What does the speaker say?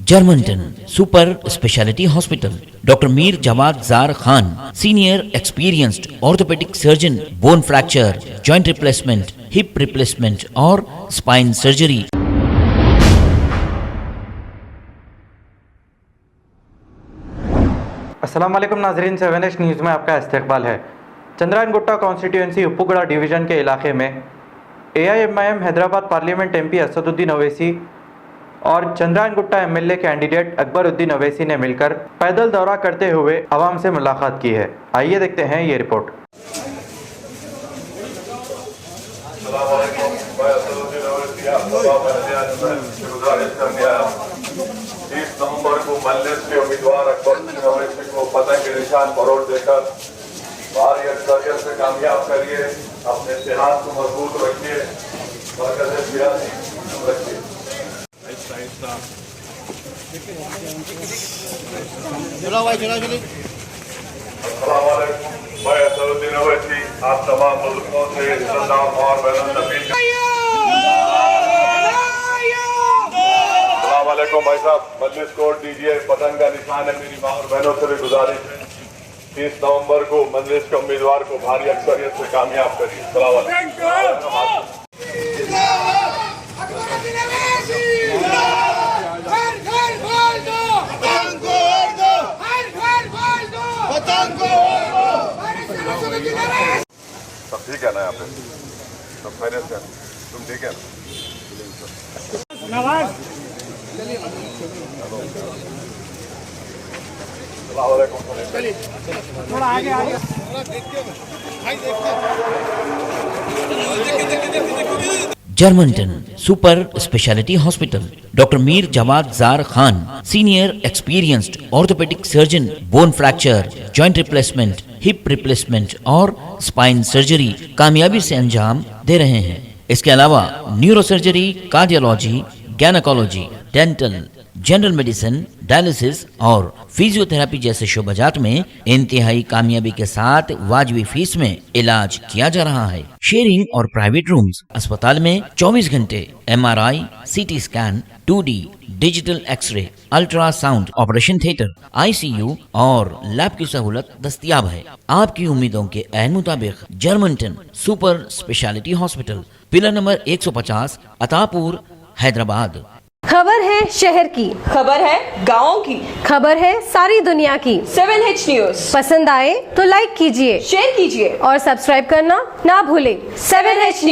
Germanton super speciality hospital, doctor Mir Jawad Jar Khan, senior experienced orthopaedic surgeon, bone fracture, joint replacement, hip replacement और spine surgery. अस्सलाम वालेकुम नाजरीन, 7H news में आपका इस्तकबाल है। चंद्रायनगुट्टा कॉन्स्टिट्यूंसी उप्पुगुड़ा डिवीज़न के इलाके में AIMIM Hyderabad parliament MP Asaduddin Owaisi और चंद्रायनगुट्टा MLA कैंडिडेट अकबरुद्दीन अवैसी ने मिलकर पैदल दौरा करते हुए आवाम से मुलाकात की है। आइए देखते हैं ये रिपोर्ट। 30 नवंबर को मजलिस के उम्मीदवार अकबरुद्दीन अवैसी को पतंग के निशान फरोड़ देकर भारी अक्सरियत से कामयाब करिए। अपने इतिहास को मजबूत रखिए, मरकज़ सियासी रखिए। अस्सलाम वालेकुम, मैं असदुद्दीन अवैसी आप तमाम मुल्कों से सलाम और बैनुल-नबी। अस्सलाम वालेकुम भाई साहब, मजलिस को दीजिए, पतंग का निशान है। मेरी माँ और बहनों से भी गुजारिश है, 30 नवंबर को मजलिस के उम्मीदवार को भारी अक्सरियत से कामयाब करिए। अस्सलाम वालेकुम। सब ठीक है ना? यहाँ पे सब खैरियत से? तुम ठीक है ना? थोड़ा आगे आगे Germanten super speciality hospital, doctor Mir Jawad Jar Khan, senior experienced orthopaedic surgeon, bone fracture, joint replacement, hip replacement और स्पाइन सर्जरी कामयाबी से अंजाम दे रहे हैं। इसके अलावा neuro surgery, cardiology, gynaecology, dental, general medicine, dialysis और फिजियोथेरेपी जैसे शोबाजात में इंतहाई कामयाबी के साथ वाजिबी फीस में इलाज किया जा रहा है। शेयरिंग और प्राइवेट रूम्स, अस्पताल में 24 घंटे MRI, CT scan, 2D digital x ray, ultrasound, operation theatre, ICU और लैब की सहूलत दस्तयाब है। आपकी उम्मीदों के ऐन मुताबिक Germanten super speciality hospital, pillar number 150, Attapur, Hyderabad. खबर है शहर की, खबर है गाँव की, खबर है सारी दुनिया की। 7H न्यूज़ पसंद आए तो लाइक कीजिए, शेयर कीजिए और सब्सक्राइब करना ना भूलें। 7H news.